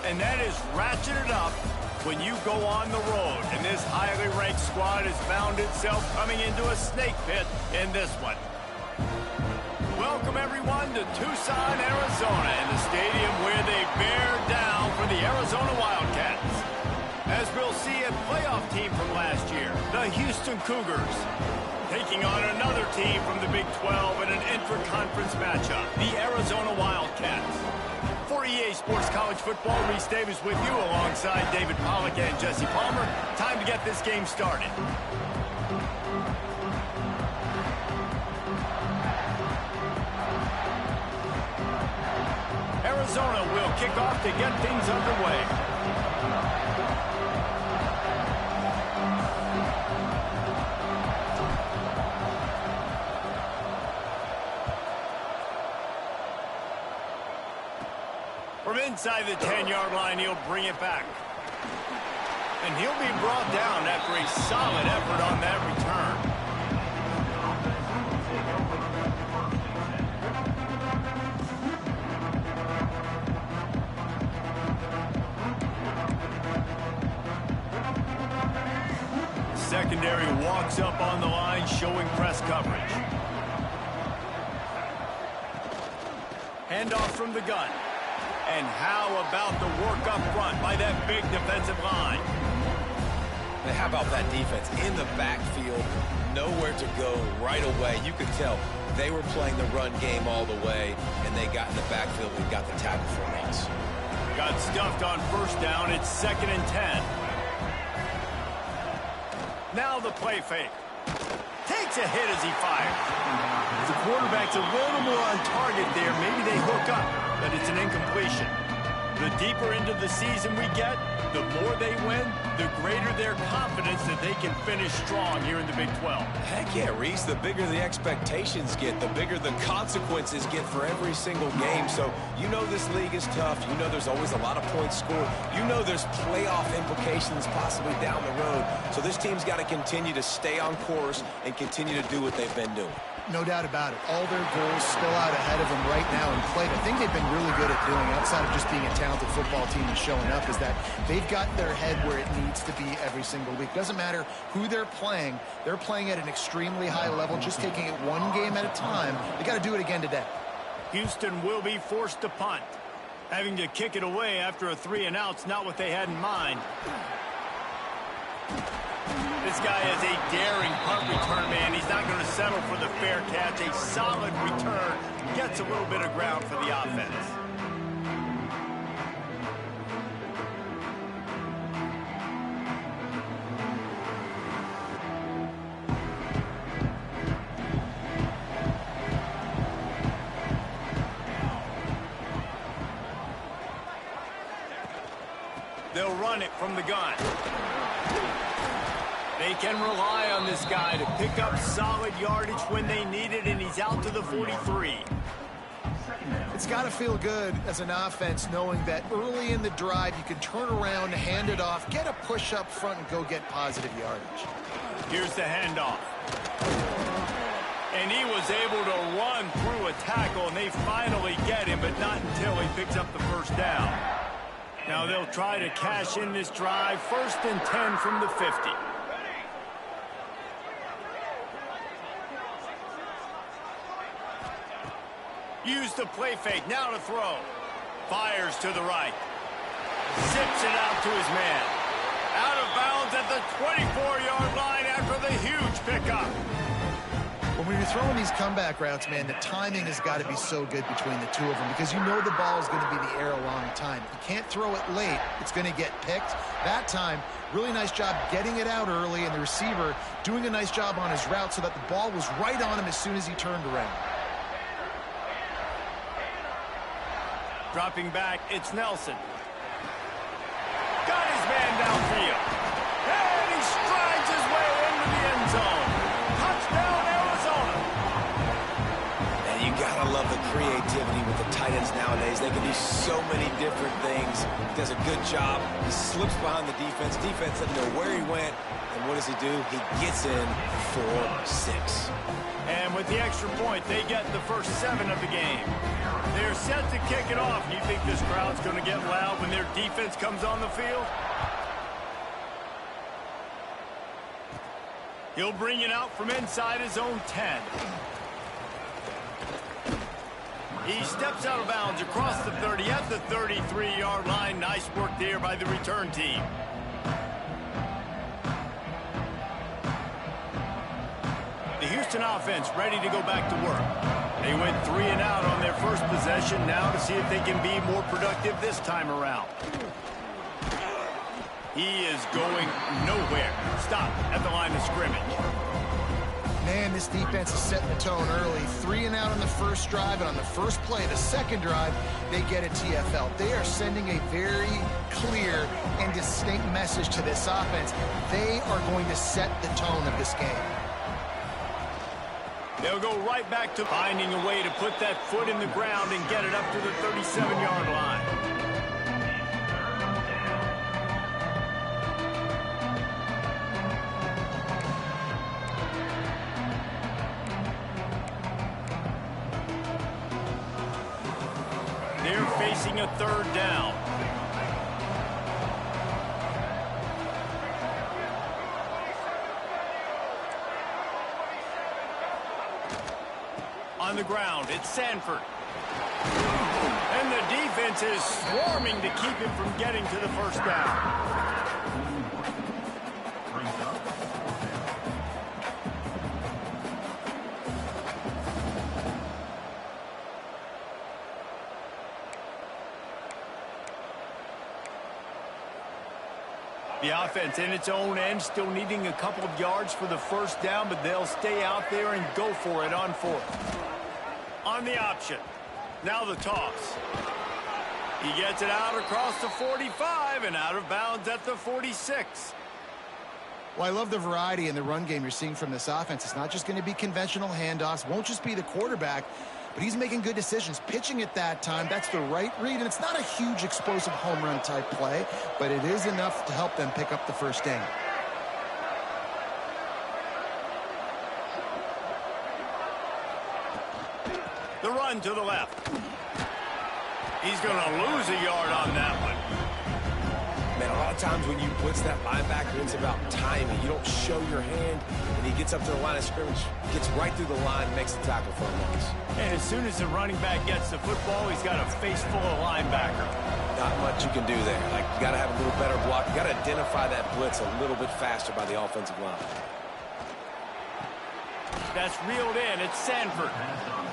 and that is ratchet it up when you go on the road. And this highly ranked squad has found itself coming into a snake pit in this one. Welcome, everyone, to Tucson, Arizona, in the stadium where they bear down for the Arizona Wildcats. As we'll see, a playoff team from last year, the Houston Cougars, taking on another team from the Big 12 in an intra-conference matchup, the Arizona Wildcats. For EA Sports College Football, Reese Davis with you alongside David Pollack and Jesse Palmer. Time to get this game started. Arizona will kick off to get things underway. From inside the 10-yard line, he'll bring it back. And he'll be brought down after a solid effort on that return. Secondary walks up on the line, showing press coverage. Handoff from the gun. And how about the work up front by that big defensive line? And how about that defense in the backfield, nowhere to go right away. You could tell they were playing the run game all the way, and they got in the backfield and got the tackle for a loss. Got stuffed on first down. It's 2nd and 10. Now the play fake. Takes a hit as he fires. The quarterback's a little more on target there. Maybe they hook up, but it's an incompletion. The deeper into the season we get, the more they win, the greater their confidence that they can finish strong here in the Big 12. Heck yeah, Reese. The bigger the expectations get, the bigger the consequences get for every single game. So you know this league is tough. You know there's always a lot of points scored. You know there's playoff implications possibly down the road. So this team's got to continue to stay on course and continue to do what they've been doing. No doubt about it. All their goals still out ahead of them right now in play. I think they've been really good at doing, outside of just being a talented football team and showing up, is that they've got their head where it needs to be every single week. Doesn't matter who they're playing at an extremely high level, just taking it one game at a time. They got to do it again today. Houston will be forced to punt. Having to kick it away after a 3-and-out's not what they had in mind. This guy is a daring punt return man. He's not going to settle for the fair catch. A solid return. Gets a little bit of ground for the offense. They'll run it from the gun. They can rely on this guy to pick up solid yardage when they need it, and he's out to the 43. It's got to feel good as an offense knowing that early in the drive you can turn around, hand it off, get a push up front, and go get positive yardage. Here's the handoff. And he was able to run through a tackle, and they finally get him, but not until he picks up the first down. Now they'll try to cash in this drive. 1st and 10 from the 50. Use the play fake, now to throw. Fires to the right. Zips it out to his man. Out of bounds at the 24-yard line after the huge pickup. When you're throwing these comeback routes, man, the timing has got to be so good between the two of them because you know the ball is going to be in the air a long time. You can't throw it late. It's going to get picked. That time, really nice job getting it out early, and the receiver doing a nice job on his route so that the ball was right on him as soon as he turned around. Dropping back, it's Nelson. Got his man downfield. And he strides his way into the end zone. Touchdown, Arizona. And you gotta love the creativity with the tight ends now nowadays. They can do so many different things. He does a good job. He slips behind the defense. Defense doesn't know where he went. And what does he do? He gets in for 6. And with the extra point, they get the first 7 of the game. They're set to kick it off. You think this crowd's going to get loud when their defense comes on the field? He'll bring it out from inside his own 10. He steps out of bounds across the 30 at the 33-yard line. Nice work there by the return team. The Houston offense ready to go back to work. They went 3 and out on their first possession. Now to see if they can be more productive this time around. He is going nowhere. Stop at the line of scrimmage. Man, this defense is setting the tone early. 3 and out on the first drive, and on the first play, the second drive, they get a TFL. They are sending a very clear and distinct message to this offense. They are going to set the tone of this game. They'll go right back to finding a way to put that foot in the ground and get it up to the 37-yard line. They're facing a 3rd down. On the ground, it's Sanford. And the defense is swarming to keep him from getting to the first down. The offense in its own end, still needing a couple of yards for the first down, but they'll stay out there and go for it on 4th. On the option. Now the toss. He gets it out across the 45 and out of bounds at the 46. Well, I love the variety in the run game you're seeing from this offense. It's not just going to be conventional handoffs. Won't just be the quarterback, but he's making good decisions. Pitching at that time, that's the right read, and it's not a huge explosive home run type play, but it is enough to help them pick up the first down. The run to the left. He's going to lose a yard on that one. Man, a lot of times when you blitz that linebacker, it's about timing. You don't show your hand, and he gets up to the line of scrimmage, gets right through the line, makes the tackle for a loss. And as soon as the running back gets the football, he's got a face full of linebacker. Not much you can do there. Like, you got to have a little better block. You got to identify that blitz a little bit faster by the offensive line. That's reeled in. It's Sanford.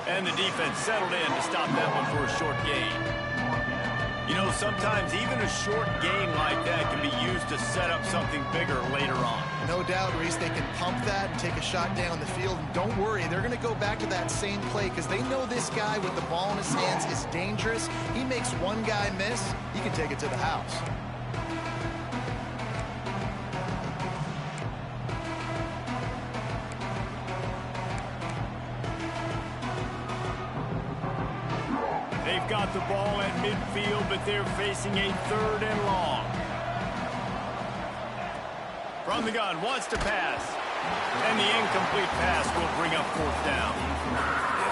And the defense settled in to stop that one for a short gain. You know, sometimes even a short gain like that can be used to set up something bigger later on. No doubt, Reese, they can pump that and take a shot down the field. And don't worry, they're going to go back to that same play because they know this guy with the ball in his hands is dangerous. He makes one guy miss, he can take it to the house. They've got the ball at midfield, but they're facing a 3rd and long. From the gun, wants to pass. And the incomplete pass will bring up 4th down.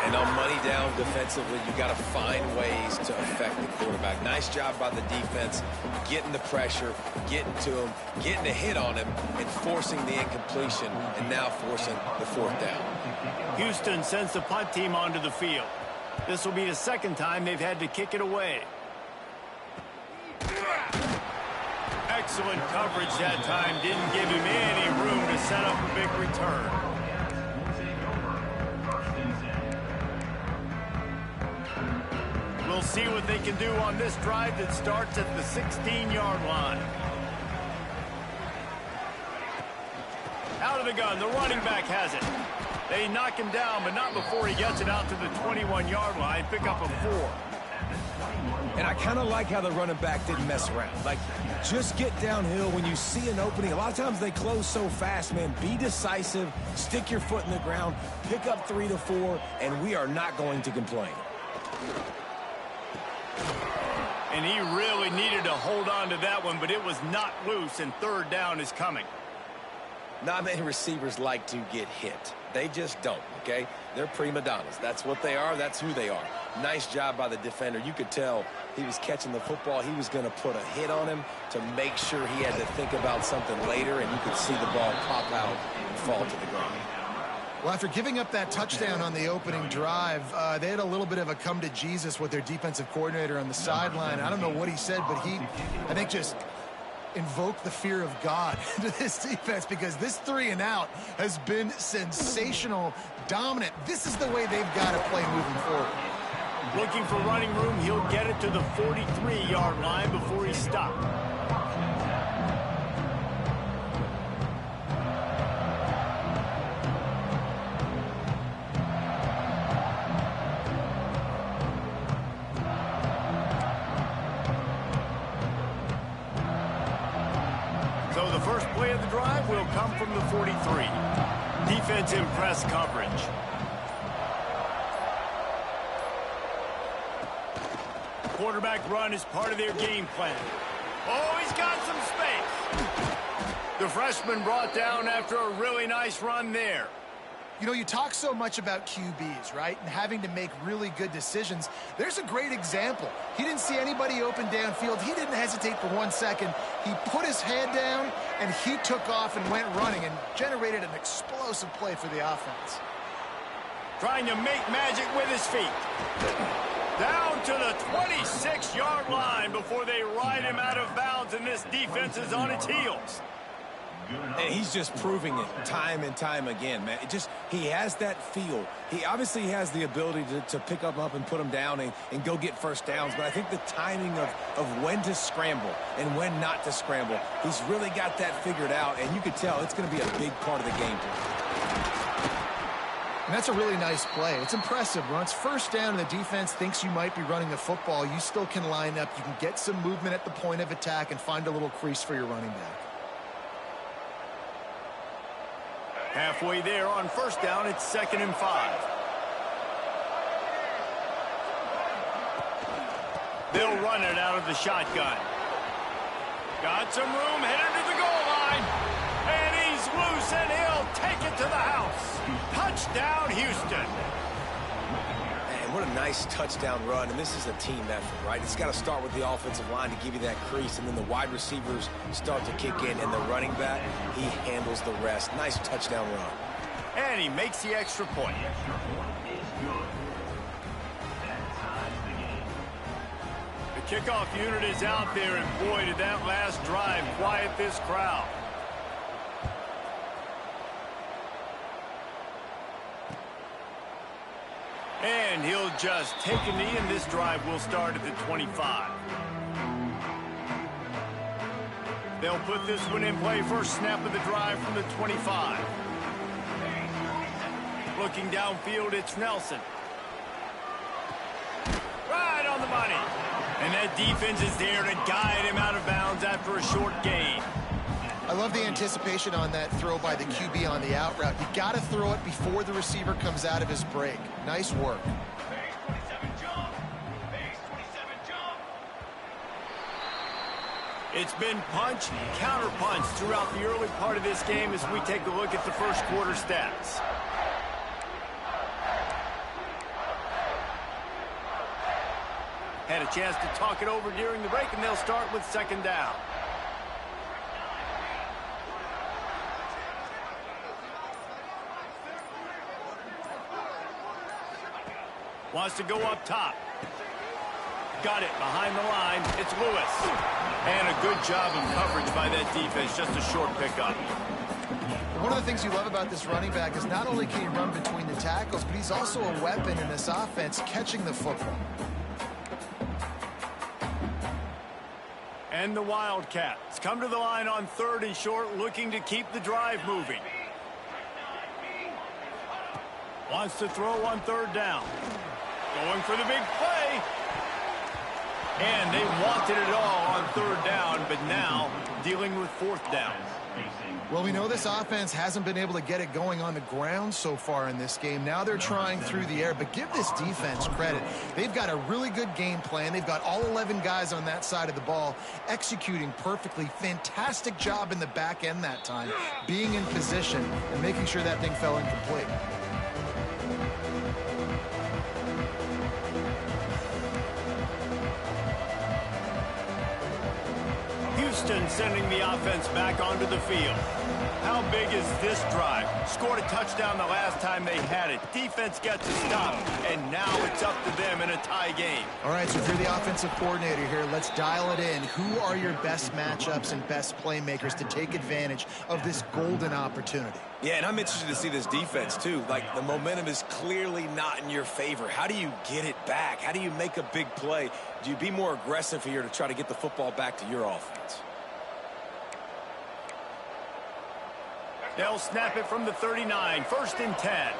And on money down defensively, you got to find ways to affect the quarterback. Nice job by the defense, getting the pressure, getting to him, getting a hit on him, and forcing the incompletion, and now forcing the 4th down. Houston sends the punt team onto the field. This will be the 2nd time they've had to kick it away. Excellent coverage that time. Didn't give him any room to set up a big return. We'll see what they can do on this drive that starts at the 16-yard line. Out of the gun, the running back has it. They knock him down, but not before he gets it out to the 21-yard line. Pick up a 4. And I kind of like how the running back didn't mess around. Like, just get downhill when you see an opening. A lot of times they close so fast, man. Be decisive, stick your foot in the ground, pick up 3 to 4, and we are not going to complain. And he really needed to hold on to that one, but it was not loose, and third down is coming. Not many receivers like to get hit. They just don't, okay? They're prima donnas. That's what they are. That's who they are. Nice job by the defender. You could tell he was catching the football. He was going to put a hit on him to make sure he had to think about something later, and you could see the ball pop out and fall to the ground. Well, after giving up that touchdown on the opening drive, they had a little bit of a come to Jesus with their defensive coordinator on the sideline. I don't know what he said, but he, I think, just invoked the fear of God into this defense, because this 3-and-out has been sensational, dominant. This is the way they've got to play moving forward. Looking for running room, he'll get it to the 43-yard line before he's stopped. So the first play of the drive will come from the 43. Defense in press coverage. Quarterback run is part of their game plan. Oh, he's got some space. The freshman brought down after a really nice run there. You know, you talk so much about QBs, right, and having to make really good decisions. There's a great example. He didn't see anybody open downfield. He didn't hesitate for 1 second. He put his head down, and he took off and went running and generated an explosive play for the offense. Trying to make magic with his feet. Down to the 26-yard line before they ride him out of bounds, and this defense is on its heels. And he's just proving it time and time again, man. He has that feel. He obviously has the ability to pick them up and put them down and go get first downs. But I think the timing of when to scramble and when not to scramble, he's really got that figured out. And you could tell it's going to be a big part of the game plan. And that's a really nice play. It's impressive. When it's first down and the defense thinks you might be running the football, you still can line up. You can get some movement at the point of attack and find a little crease for your running back. Halfway there on first down, it's 2nd and 5. They'll run it out of the shotgun. Got some room, headed to the goal line. And he's loose, and he'll take it to the house. Touchdown, Houston. Man, what a nice touchdown run. And this is a team effort, right? It's got to start with the offensive line to give you that crease, and then the wide receivers start to kick in, and the running back, he handles the rest. Nice touchdown run. And he makes the extra point. The kickoff unit is out there, and boy, did that last drive quiet this crowd. And he'll just take a knee, and this drive will start at the 25. They'll put this one in play. First snap of the drive from the 25. Looking downfield, it's Nelson. Right on the money. And that defense is there to guide him out of bounds after a short gain. I love the anticipation on that throw by the QB on the out route. You got to throw it before the receiver comes out of his break. Nice work. It's been punch, counter punch throughout the early part of this game as we take a look at the first quarter stats. Had a chance to talk it over during the break, and they'll start with 2nd down. Wants to go up top. Got it behind the line. It's Lewis. And a good job of coverage by that defense. Just a short pickup. One of the things you love about this running back is not only can he run between the tackles, but he's also a weapon in this offense catching the football. And the Wildcats come to the line on 3rd and short, looking to keep the drive moving. Wants to throw on 3rd down. Going for the big play. And they wanted it all on 3rd down, but now dealing with fourth down. Well, we know this offense hasn't been able to get it going on the ground so far in this game. Now they're trying through the air, but give this defense credit. They've got a really good game plan. They've got all 11 guys on that side of the ball executing perfectly. Fantastic job in the back end that time, being in position and making sure that thing fell incomplete. Houston sending the offense back onto the field. How big is this drive? Scored a touchdown the last time they had it. Defense gets a stop, and now it's up to them in a tie game. All right, so if you're the offensive coordinator here, let's dial it in. Who are your best matchups and best playmakers to take advantage of this golden opportunity? Yeah, and I'm interested to see this defense, too. Like, the momentum is clearly not in your favor. How do you get it back? How do you make a big play? Do you be more aggressive here to try to get the football back to your offense? They'll snap it from the 39, 1st and 10.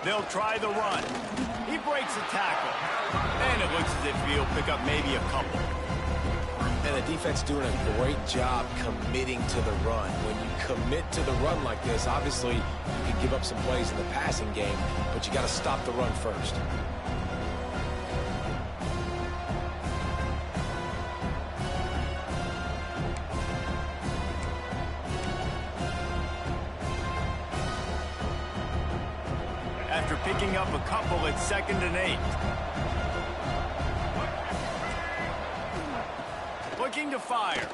They'll try the run. He breaks a tackle. And it looks as if he'll pick up maybe a couple. And the defense doing a great job committing to the run. When you commit to the run like this, obviously you can give up some plays in the passing game, but you got to stop the run first. After picking up a couple, it's 2nd and 8. Looking to fire.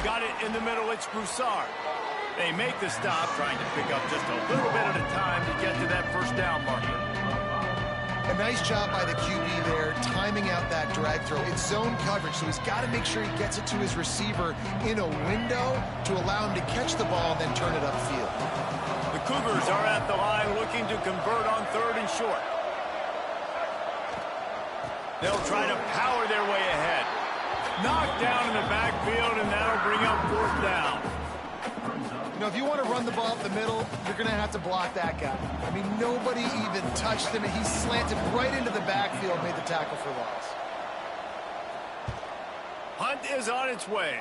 Got it in the middle, it's Broussard. They make the stop, trying to pick up just a little bit at a time to get to that 1st down marker. A nice job by the QB there, timing out that drag throw. It's zone coverage, so he's got to make sure he gets it to his receiver in a window to allow him to catch the ball and then turn it upfield. The Cougars are at the line looking to convert on 3rd and short. They'll try to power their way ahead. Knocked down in the backfield, and that'll bring up 4th down. You know, if you want to run the ball up the middle, you're going to have to block that guy. I mean, nobody even touched him, and he slanted right into the backfield, made the tackle for loss. Hunt is on its way.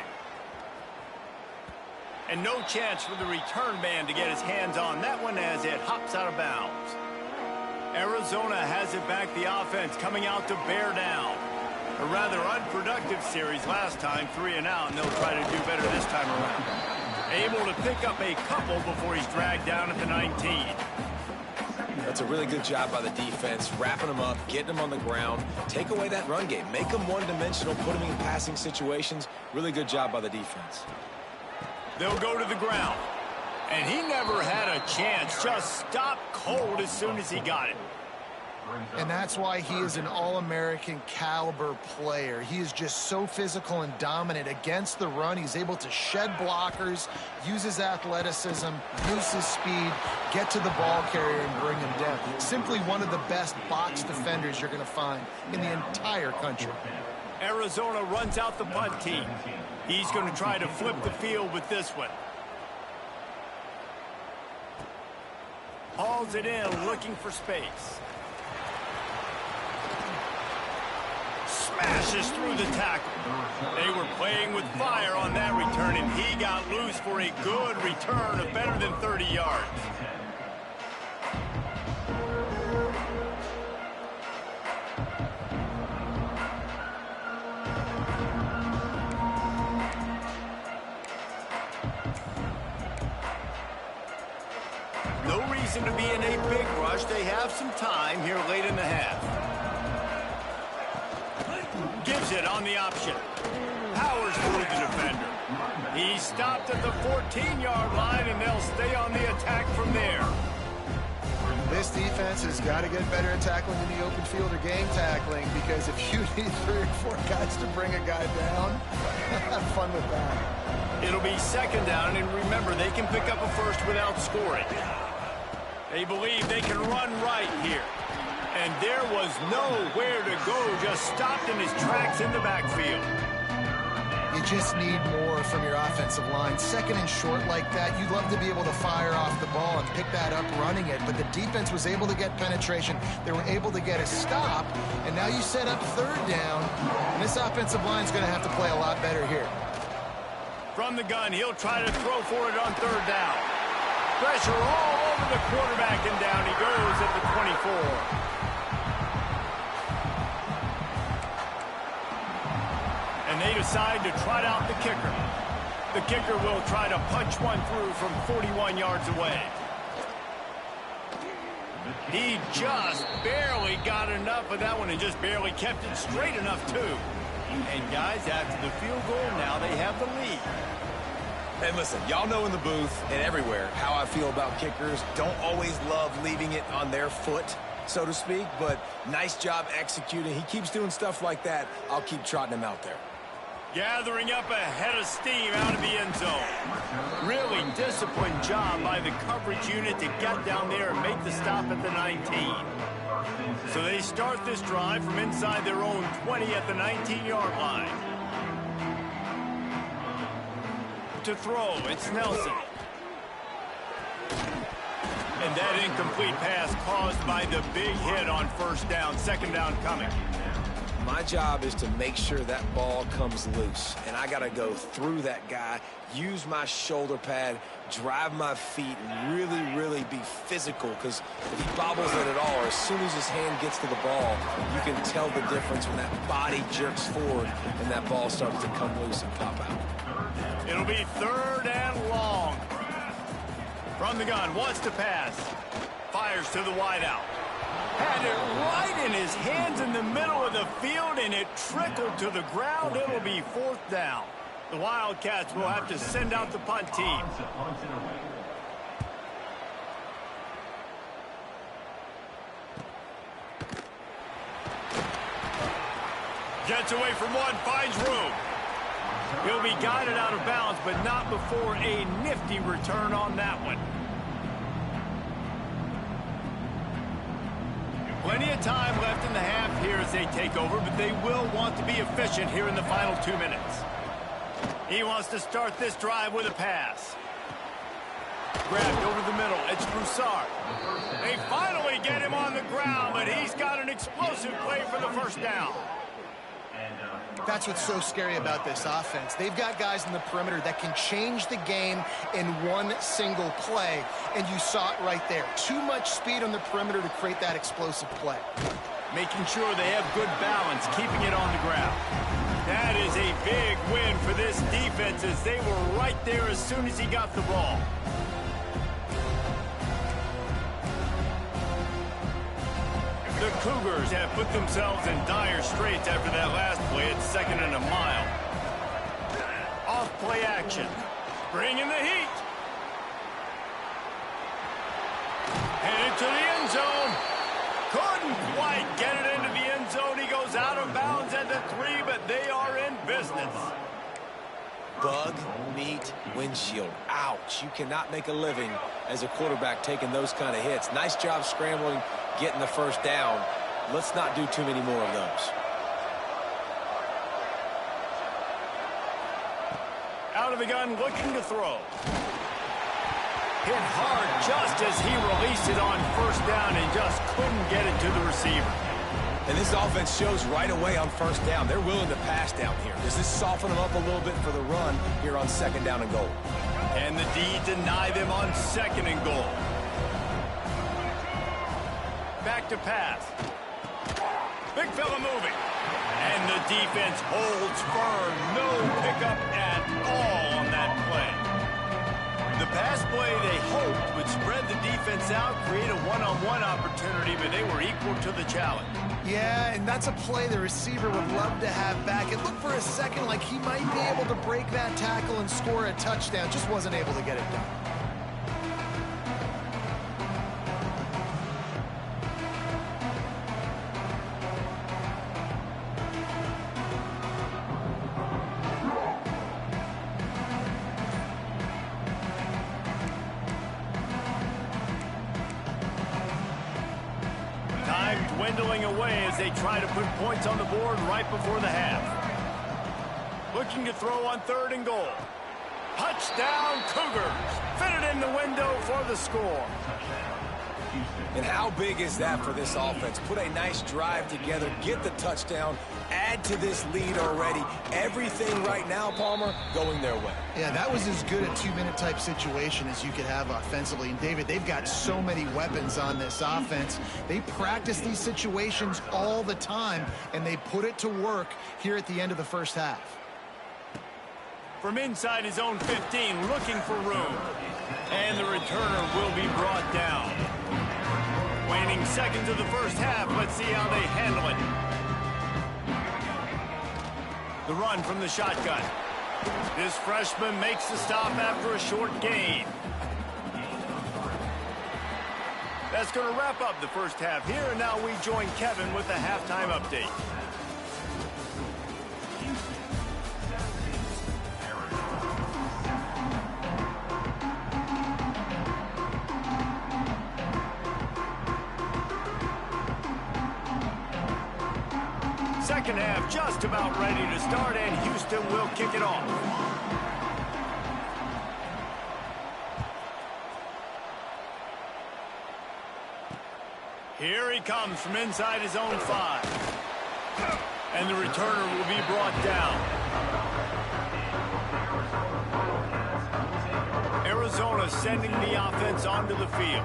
And no chance for the return man to get his hands on that one as it hops out of bounds. Arizona has it back, the offense coming out to bear down. A rather unproductive series last time, 3 and out, and they'll try to do better this time around. Able to pick up a couple before he's dragged down at the 19. That's a really good job by the defense, wrapping them up, getting them on the ground. Take away that run game. Make them one-dimensional, put them in passing situations. Really good job by the defense. They'll go to the ground. And he never had a chance. Just stopped cold as soon as he got it. And that's why he is an All-American caliber player. He is just so physical and dominant against the run. He's able to shed blockers, use his athleticism, use his speed, get to the ball carrier and bring him down. Simply one of the best box defenders you're going to find in the entire country. Arizona runs out the punt team. He's going to try to flip the field with this one. Hauls it in, looking for space. Smashes through the tackle. They were playing with fire on that return, and he got loose for a good return of better than 30 yards. No reason to be in a big rush. They have some time here late in the half. Gives it on the option. Powers through the defender. He stopped at the 14-yard line, and they'll stay on the attack from there. This defense has got to get better at tackling in the open field or game tackling, because if you need 3 or 4 guys to bring a guy down, have fun with that. It'll be 2nd down, and remember, they can pick up a first without scoring. They believe they can run right here. And there was nowhere to go, just stopped in his tracks in the backfield. You just need more from your offensive line. Second and short like that, you'd love to be able to fire off the ball and pick that up running it, but the defense was able to get penetration. They were able to get a stop, and now you set up third down, and this offensive line's going to have to play a lot better here. From the gun, he'll try to throw for it on third down. Pressure all over the quarterback, and down he goes at the 24. And they decide to trot out the kicker. The kicker will try to punch one through from 41 yards away. He just barely got enough of that one and just barely kept it straight enough, too. And, guys, after the field goal, now they have the lead. And listen, y'all know in the booth and everywhere how I feel about kickers. Don't always love leaving it on their foot, so to speak, but nice job executing. He keeps doing stuff like that. I'll keep trotting him out there. Gathering up a head of steam out of the end zone. Really disciplined job by the coverage unit to get down there and make the stop at the 19. So they start this drive from inside their own 20 at the 19-yard line. To throw, it's Nelson. And that incomplete pass caused by the big hit on first down. Second down coming. My job is to make sure that ball comes loose, and I got to go through that guy, use my shoulder pad, drive my feet, and really be physical, because if he bobbles it at all, or as soon as his hand gets to the ball, you can tell the difference when that body jerks forward and that ball starts to come loose and pop out. It'll be third and long. From the gun, wants to pass. Fires to the wideout. Had it right in his hands in the middle of the field, and it trickled to the ground. It'll be fourth down. The Wildcats will have to send out the punt team. Gets away from one, finds room. He'll be guided out of bounds, but not before a nifty return on that one. Plenty of time left in the half here as they take over, but they will want to be efficient here in the final 2 minutes. He wants to start this drive with a pass. Grabbed over the middle. It's Broussard. They finally get him on the ground, but he's got an explosive play for the first down. That's what's so scary about this offense. They've got guys in the perimeter that can change the game in one single play, and you saw it right there. Too much speed on the perimeter to create that explosive play. Making sure they have good balance, keeping it on the ground. That is a big win for this defense as they were right there as soon as he got the ball. The Cougars have put themselves in dire straits after that last play at 2nd and a mile. Off play action. Bringing the heat. Headed to the end zone. Couldn't quite get it into the end zone. He goes out of bounds at the 3, but they are in business. Bug, meat, windshield. Ouch. You cannot make a living as a quarterback taking those kind of hits. Nice job scrambling, getting the first down. Let's not do too many more of those. Out of the gun, looking to throw. Hit hard just as he released it on first down and just couldn't get it to the receiver. And this offense shows right away on first down. They're willing to pass down here. Does this soften them up a little bit for the run here on 2nd down and goal? And the D deny them on 2nd and goal. Back to pass. Big fella moving. And the defense holds firm. No pickup at all on that play. The pass play they hoped would spread the defense out, create a one-on-one opportunity, but they were equal to the challenge. Yeah, and that's a play the receiver would love to have back. It looked for a second like he might be able to break that tackle and score a touchdown. Just wasn't able to get it done. Dwindling away as they try to put points on the board right before the half. Looking to throw on 3rd and goal. Touchdown, Cougars. Fitted in the window for the score. And how big is that for this offense? Put a nice drive together, get the touchdown, add to this lead already. Everything right now, Palmer, going their way. Yeah, that was as good a 2-minute type situation as you could have offensively. And, David, they've got so many weapons on this offense. They practice these situations all the time, and they put it to work here at the end of the first half. From inside his own 15, looking for room. And the returner will be brought down. Waning seconds of the first half. Let's see how they handle it. The run from the shotgun. This freshman makes the stop after a short gain. That's going to wrap up the first half here, and now we join Kevin with the halftime update. Second half just about ready to start, and Houston will kick it off. Here he comes from inside his own 5. And the returner will be brought down. Arizona sending the offense onto the field.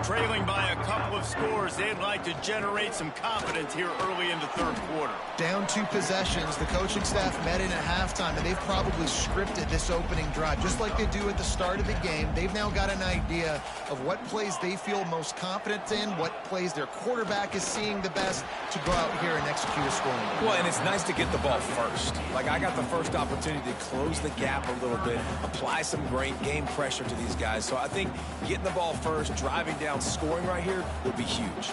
Trailing by a couple of scores, they'd like to generate some confidence here early in the 3rd quarter. Down 2 possessions, the coaching staff met in at halftime, and they've probably scripted this opening drive. Just like they do at the start of the game, they've now got an idea of what plays they feel most confident in, what plays their quarterback is seeing the best to go out here and execute a scoring. Well, and it's nice to get the ball first. Like, I got the first opportunity to close the gap a little bit, apply some great game pressure to these guys. So I think getting the ball first, driving down, scoring right here will be huge.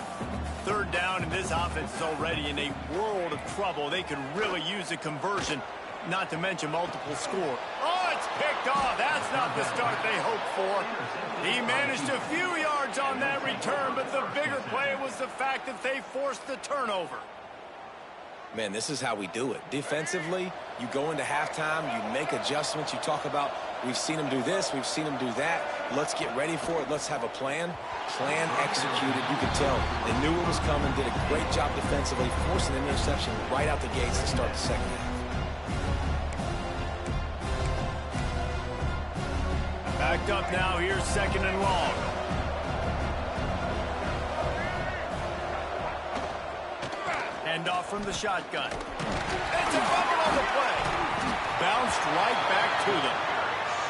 3rd down, and this offense is already in a world of trouble. They could really use a conversion, not to mention multiple score. Oh, it's picked off. That's not the start they hoped for. He managed a few yards on that return, but the bigger play was the fact that they forced the turnover. Man, this is how we do it. Defensively, you go into halftime, you make adjustments, you talk about, we've seen them do this, we've seen them do that. Let's get ready for it. Let's have a plan. Plan executed. You could tell they knew it was coming, did a great job defensively, forced an interception right out the gates to start the second half. Backed up now, here's 2nd and long. Hand off from the shotgun. It's a fumble on the play. Bounced right back to them.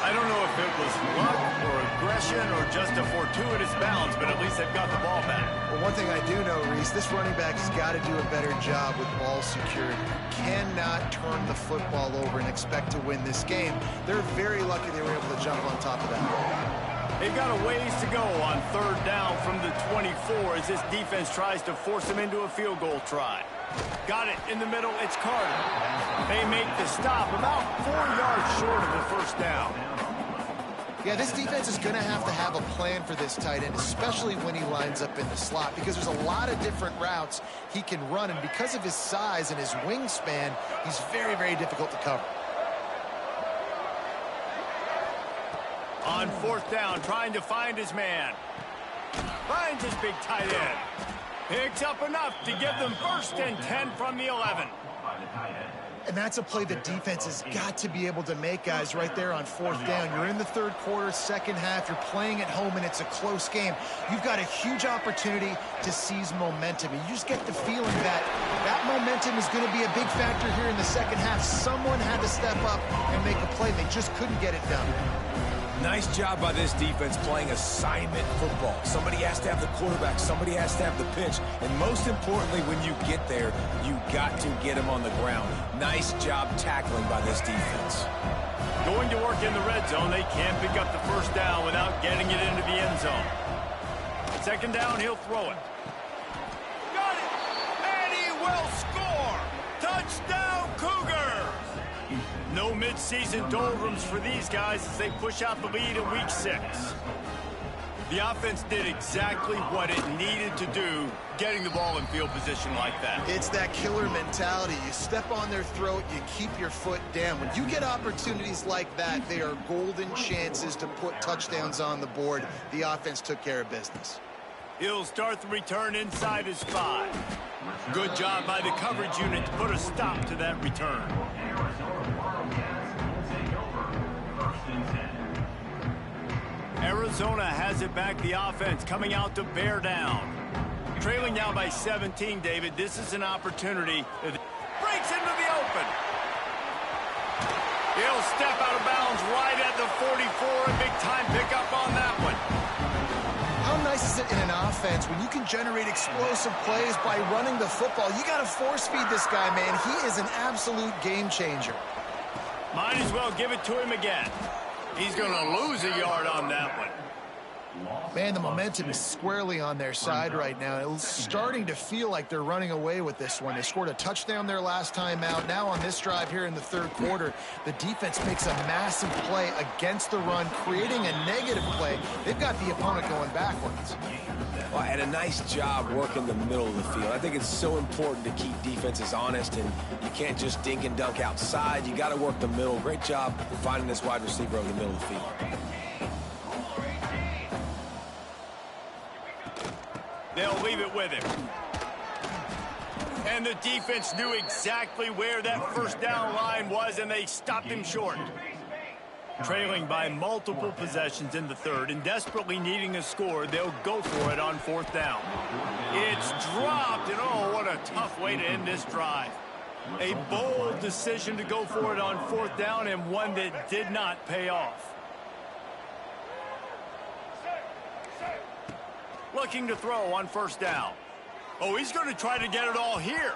I don't know if it was luck or aggression or just a fortuitous bounce, but at least they've got the ball back. Well, one thing I do know, Reese, this running back has got to do a better job with ball security. Cannot turn the football over and expect to win this game. They're very lucky they were able to jump on top of that. They've got a ways to go on 3rd down from the 24 as this defense tries to force them into a field goal try. Got it in the middle. It's Carter. They make the stop about 4 yards short of the 1st down. Yeah, this defense is going to have a plan for this tight end, especially when he lines up in the slot, because there's a lot of different routes he can run, and because of his size and his wingspan, he's very, very difficult to cover. On 4th down, trying to find his man. Finds his big tight end. Picks up enough to give them 1st and 10 from the 11. And that's a play the defense has got to be able to make, guys, right there on 4th down. You're in the 3rd quarter, 2nd half. You're playing at home, and it's a close game. You've got a huge opportunity to seize momentum. And you just get the feeling that that momentum is going to be a big factor here in the 2nd half. Someone had to step up and make a play. They just couldn't get it done. Nice job by this defense playing assignment football. Somebody has to have the quarterback. Somebody has to have the pitch. And most importantly, when you get there, you got to get them on the ground. Nice job tackling by this defense. Going to work in the red zone. They can't pick up the 1st down without getting it into the end zone. 2nd down, he'll throw it. Got it! And he will score! Touchdown, Cougars! No midseason doldrums for these guys as they push out the lead in week 6. The offense did exactly what it needed to do, getting the ball in field position like that. It's that killer mentality. You step on their throat, you keep your foot down. When you get opportunities like that, they are golden chances to put touchdowns on the board. The offense took care of business. He'll start the return inside his 5. Good job by the coverage unit to put a stop to that return. Arizona has it back, the offense coming out to bear down. Trailing now by 17, David. This is an opportunity. Breaks into the open. He'll step out of bounds right at the 44. A big time pickup on that one. How nice is it in an offense when you can generate explosive plays by running the football? You got to force feed this guy, man. He is an absolute game changer. Might as well give it to him again. He's going to lose a yard on that one. Man, the momentum is squarely on their side right now. It's starting to feel like they're running away with this one. They scored a touchdown their last time out. Now on this drive here in the third quarter, the defense makes a massive play against the run, creating a negative play. They've got the opponent going backwards. Well, and a nice job working the middle of the field. I think it's so important to keep defenses honest, and you can't just dink and dunk outside. You got to work the middle. Great job finding this wide receiver over the middle of the field. They'll leave it with him. And the defense knew exactly where that first down line was, and they stopped him short. Trailing by multiple possessions in the third and desperately needing a score, they'll go for it on 4th down. It's dropped, and oh, what a tough way to end this drive. A bold decision to go for it on 4th down, and one that did not pay off. Looking to throw on 1st down. Oh, he's going to try to get it all here.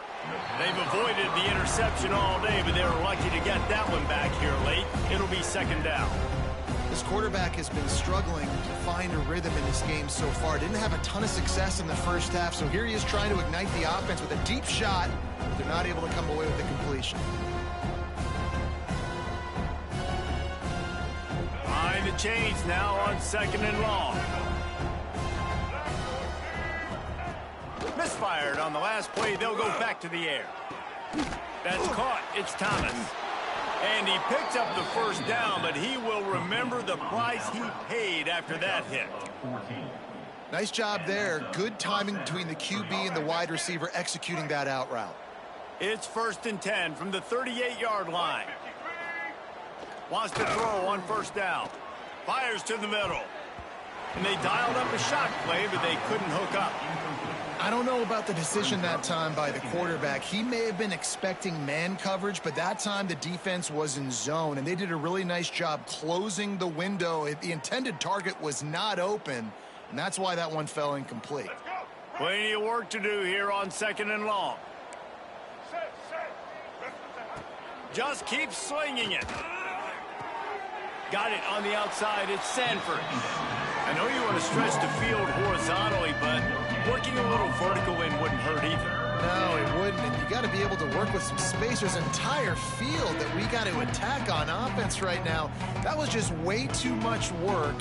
They've avoided the interception all day, but they were lucky to get that one back here late. It'll be 2nd down. This quarterback has been struggling to find a rhythm in this game so far. Didn't have a ton of success in the first half, so here he is trying to ignite the offense with a deep shot. They're not able to come away with the completion. Behind the chains now on 2nd and long. Misfired on the last play. They'll go back to the air. That's caught. It's Thomas. And he picks up the 1st down, but he will remember the price he paid after that hit. Nice job there. Good timing between the QB and the wide receiver executing that out route. It's 1st and 10 from the 38-yard line. Wants to throw on 1st down. Fires to the middle. And they dialed up a shot play, but they couldn't hook up. I don't know about the decision that time by the quarterback. He may have been expecting man coverage, but that time the defense was in zone, and they did a really nice job closing the window. The intended target was not open, and that's why that one fell incomplete. Plenty of work to do here on 2nd and long. Just keep slinging it. Got it on the outside. It's Sanford. I know you want to stretch the field horizontally, but working a little vertical in wouldn't hurt either. No, it wouldn't. And you got to be able to work with some space. There's an entire field that we got to attack on offense right now. That was just way too much work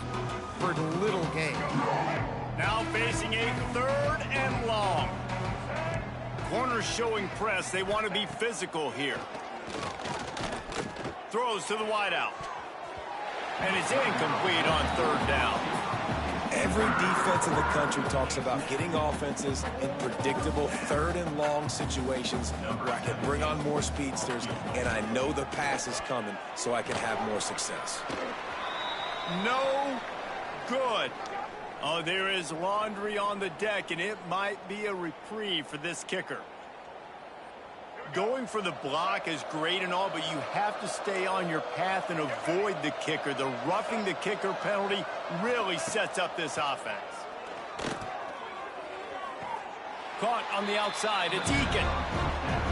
for little gain. Now facing a 3rd and long. Corners showing press. They want to be physical here. Throws to the wideout. And it's incomplete on 3rd down. Every defense in the country talks about getting offenses in predictable 3rd and long situations where I can bring on more speedsters, and I know the pass is coming so I can have more success. No good. Oh, there is laundry on the deck, and it might be a reprieve for this kicker. Going for the block is great and all, but you have to stay on your path and avoid the kicker. The roughing the kicker penalty really sets up this offense. Caught on the outside. It's Eakin.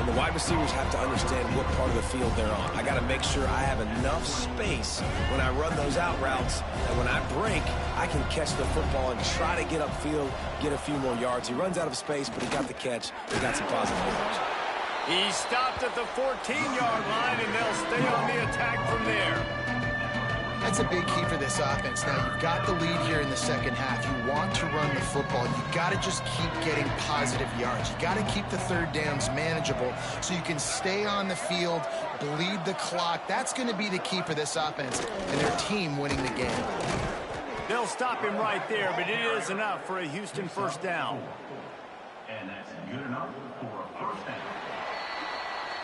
And the wide receivers have to understand what part of the field they're on. I got to make sure I have enough space when I run those out routes, and when I break, I can catch the football and try to get upfield, get a few more yards. He runs out of space, but he got the catch. He got some positive yards. He stopped at the 14-yard line, and they'll stay on the attack from there. That's a big key for this offense. Now, you've got the lead here in the second half. You want to run the football. You've got to just keep getting positive yards. You've got to keep the third downs manageable so you can stay on the field, bleed the clock. That's going to be the key for this offense and their team winning the game. They'll stop him right there, but it is enough for a Houston first down. And that's good enough for a first down.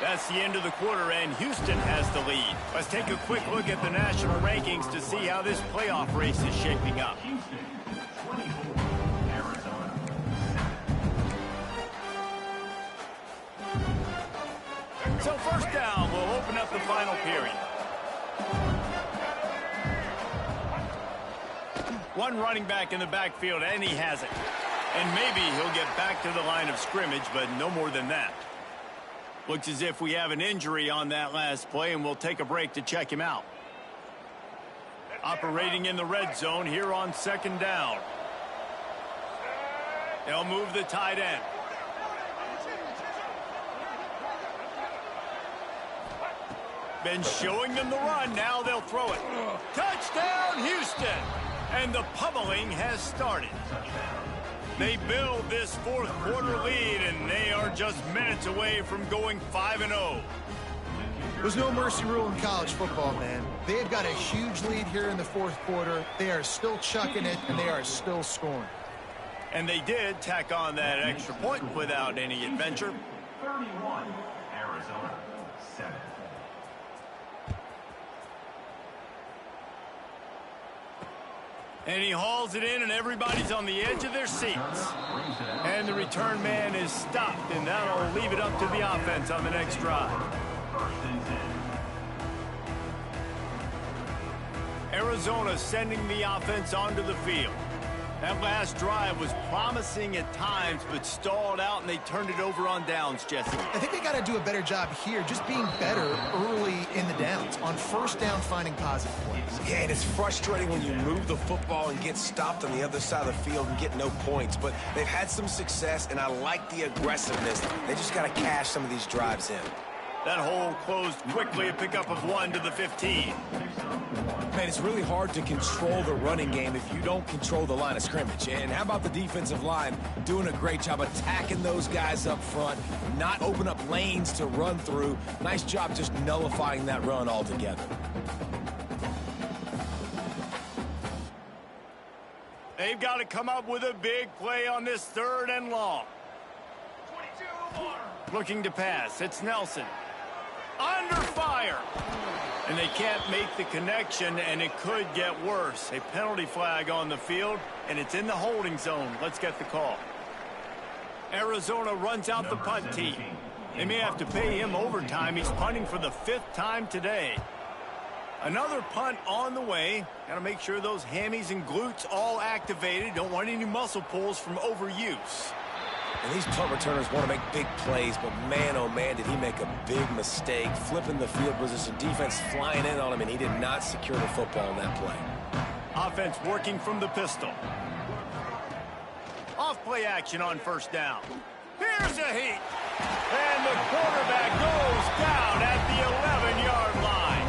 That's the end of the quarter, and Houston has the lead. Let's take a quick look at the national rankings to see how this playoff race is shaping up. Houston, 24, Arizona. So first down, we'll open up the final period. One running back in the backfield, and he has it. And maybe he'll get back to the line of scrimmage, but no more than that. Looks as if we have an injury on that last play, and we'll take a break to check him out. Operating in the red zone here on second down. They'll move the tight end. Been showing them the run. Now they'll throw it. Touchdown, Houston! And the pummeling has started. They build this fourth quarter lead, and they are just minutes away from going 5-0. There's no mercy rule in college football, man. They've got a huge lead here in the fourth quarter. They are still chucking it, and they are still scoring. And they did tack on that extra point without any adventure. 31, Arizona, 7. And he hauls it in, and everybody's on the edge of their seats. And the return man is stopped, and that'll leave it up to the offense on the next drive. Arizona sending the offense onto the field. That last drive was promising at times, but stalled out, and they turned it over on downs, Jesse. I think they got to do a better job here, just being better early in the downs. On first down, finding positive points. Yeah, and it's frustrating when you move the football and get stopped on the other side of the field and get no points. But they've had some success, and I like the aggressiveness. They just got to cash some of these drives in. That hole closed quickly, a pickup of 1 to the 15. Man, it's really hard to control the running game if you don't control the line of scrimmage. And how about the defensive line doing a great job attacking those guys up front, not open up lanes to run through. Nice job just nullifying that run altogether. They've got to come up with a big play on this third and long. Looking to pass. It's Nelson. Under fire. And they can't make the connection, and it could get worse. A penalty flag on the field, and it's in the holding zone. Let's get the call. Arizona runs out the punt team. They may have to pay him overtime. He's punting for the 5th time today. Another punt on the way. Got to make sure those hammies and glutes all activated. Don't want any muscle pulls from overuse. And these punt returners want to make big plays, but man, oh man, did he make a big mistake. Flipping the field position, defense flying in on him, and he did not secure the football in that play. Offense working from the pistol. Off play action on first down. Here's a heat. And the quarterback goes down at the 11-yard line.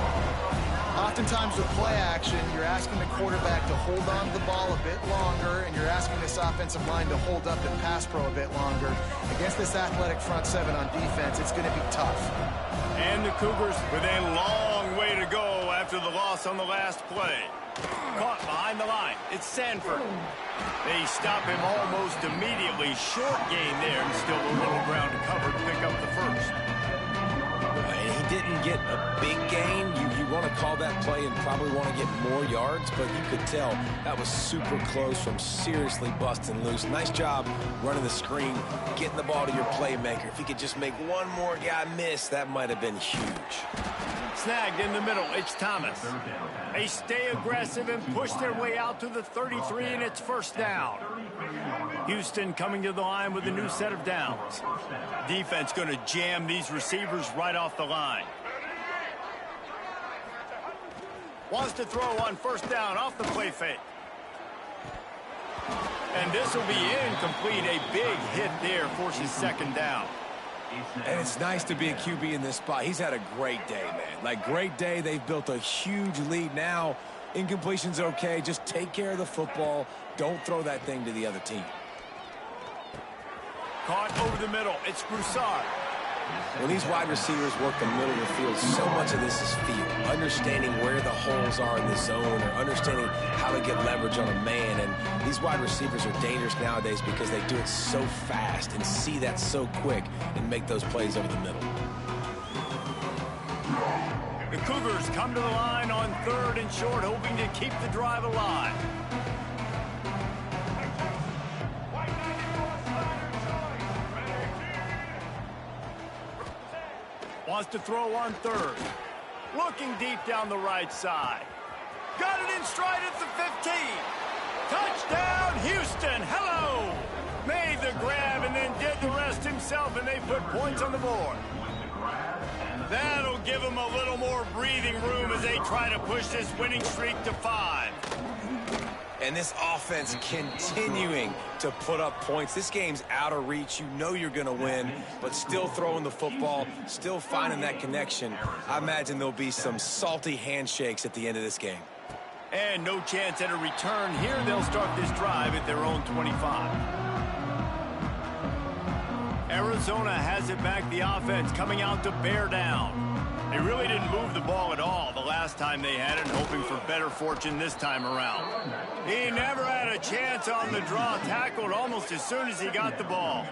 Oftentimes with play action, you're asking the quarterback to hold on to the ball a bit longer, and you're asking this offensive line to hold up and pass pro a bit longer. Against this athletic front seven on defense, it's going to be tough. And the Cougars with a long way to go after the loss on the last play. Caught behind the line. It's Sanford. They stop him almost immediately. Short gain there, and still a little ground to cover to pick up the first. And he didn't get a big gain. You want to call that play and probably want to get more yards, but you could tell that was super close from seriously busting loose. Nice job running the screen, getting the ball to your playmaker. If he could just make one more guy miss, that might have been huge. Snagged in the middle. It's Thomas. They stay aggressive and push their way out to the 33, and it's first down. Houston coming to the line with a new set of downs. Defense going to jam these receivers right off the line. Wants to throw on first down off the play fake. And this will be incomplete. A big hit there forces second down. And it's nice to be a QB in this spot. He's had a great day, man. Like, great day. They've built a huge lead now. Incompletion's okay. Just take care of the football. Don't throw that thing to the other team. Caught over the middle. It's Broussard. When these wide receivers work the middle of the field, so much of this is feel. Understanding where the holes are in the zone or understanding how to get leverage on a man. And these wide receivers are dangerous nowadays because they do it so fast and see that so quick and make those plays over the middle. The Cougars come to the line on 3rd and short, hoping to keep the drive alive. Wants to throw on 3rd. Looking deep down the right side. Got it in stride at the 15. Touchdown, Houston. Hello. Made the grab and then did the rest himself, and they put points on the board. That'll give them a little more breathing room as they try to push this winning streak to 5. And this offense continuing to put up points. This game's out of reach. You know you're going to win, but still throwing the football, still finding that connection. I imagine there'll be some salty handshakes at the end of this game. And no chance at a return here. They'll start this drive at their own 25. Arizona has it back. The offense coming out to bear down. They really didn't move the ball at all the last time they had it, hoping for better fortune this time around. He never had a chance on the draw, tackled almost as soon as he got the ball.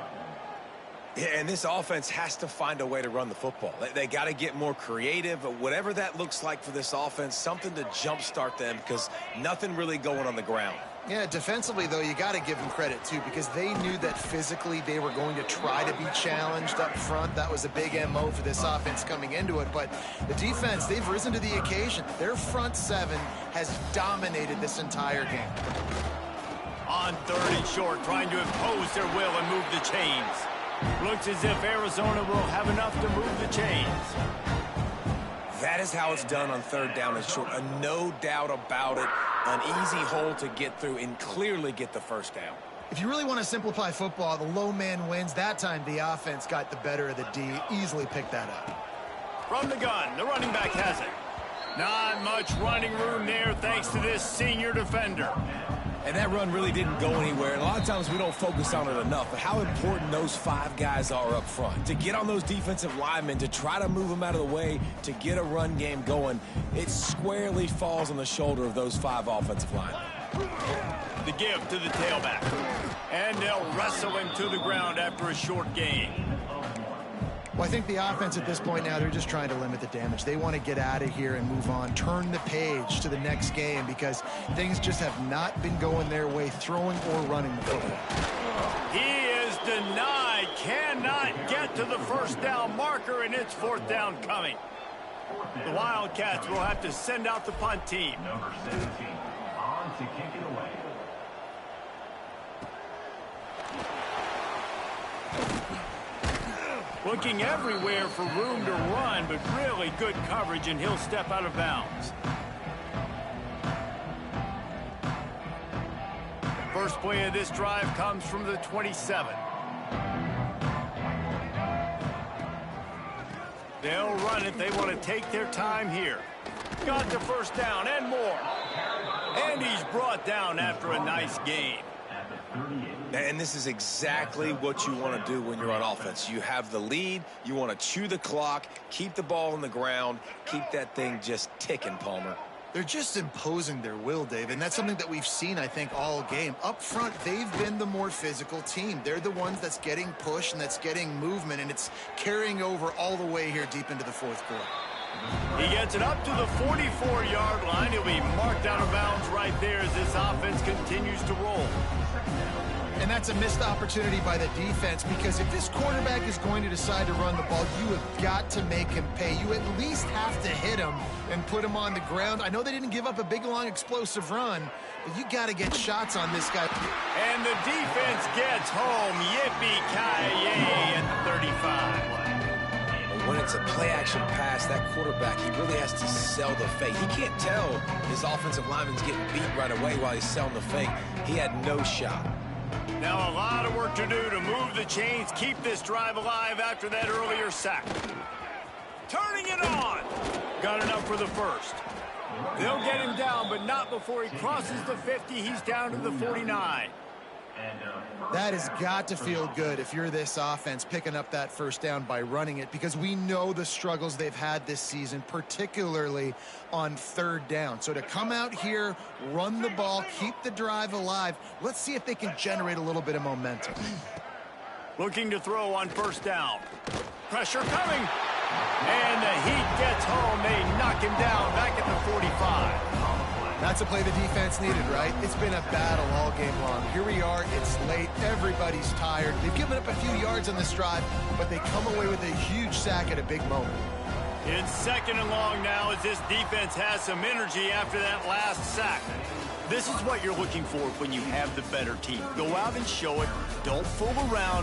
Yeah, and this offense has to find a way to run the football. They got to get more creative, but whatever that looks like for this offense, something to jumpstart them because nothing really going on the ground. Yeah, defensively, though, you got to give them credit, too, because they knew that physically they were going to try to be challenged up front. That was a big MO for this offense coming into it. But the defense, they've risen to the occasion. Their front 7 has dominated this entire game. On 3rd and short, trying to impose their will and move the chains. Looks as if Arizona will have enough to move the chains. That is how it's done on 3rd down and short. No doubt about it. An easy hole to get through and clearly get the first down. If you really want to simplify football, the low man wins. That time the offense got the better of the D. Easily picked that up. From the gun, the running back has it. Not much running room there thanks to this senior defender. And that run really didn't go anywhere. And a lot of times we don't focus on it enough. But how important those 5 guys are up front. To get on those defensive linemen, to try to move them out of the way, to get a run game going, it squarely falls on the shoulder of those 5 offensive linemen. The give to the tailback. And they'll wrestle him to the ground after a short gain. Well, I think the offense at this point now, they're just trying to limit the damage. They want to get out of here and move on, turn the page to the next game because things just have not been going their way, throwing or running the football. He is denied, cannot get to the first down marker, and it's 4th down coming. The Wildcats will have to send out the punt team. Number 17, on to kick it away. Looking everywhere for room to run, but really good coverage, and he'll step out of bounds. First play of this drive comes from the 27. They'll run it. They want to take their time here. Got the first down and more. And he's brought down after a nice gain. And this is exactly what you want to do when you're on offense. You have the lead. You want to chew the clock, keep the ball on the ground, keep that thing just ticking, Palmer. They're just imposing their will, Dave, and that's something that we've seen, I think, all game. Up front, they've been the more physical team. They're the ones that's getting push and that's getting movement, and it's carrying over all the way here deep into the 4th quarter. He gets it up to the 44-yard line. He'll be marked out of bounds right there as this offense continues to roll. And that's a missed opportunity by the defense because if this quarterback is going to decide to run the ball, you have got to make him pay. You at least have to hit him and put him on the ground. I know they didn't give up a big, long, explosive run, but you got to get shots on this guy. And the defense gets home. Yippee-ki-yay at the 35. When it's a play-action pass, that quarterback, he really has to sell the fake. He can't tell his offensive lineman's getting beat right away while he's selling the fake. He had no shot. Now a lot of work to do to move the chains, keep this drive alive after that earlier sack. Turning it on. Got enough for the first. They'll get him down, but not before he crosses the 50. He's down to the 49. That has got to feel good if you're this offense picking up that first down by running it, because we know the struggles they've had this season, particularly on third down. So to come out here, run the ball, keep the drive alive, let's see if they can generate a little bit of momentum. Looking to throw on first down. Pressure coming. And the heat gets home. They knock him down back at the 45. That's a play the defense needed, right? It's been a battle all game long. Here we are. It's late. Everybody's tired. They've given up a few yards on this drive, but they come away with a huge sack at a big moment. It's second and long now as this defense has some energy after that last sack. This is what you're looking for when you have the better team. Go out and show it. Don't fool around.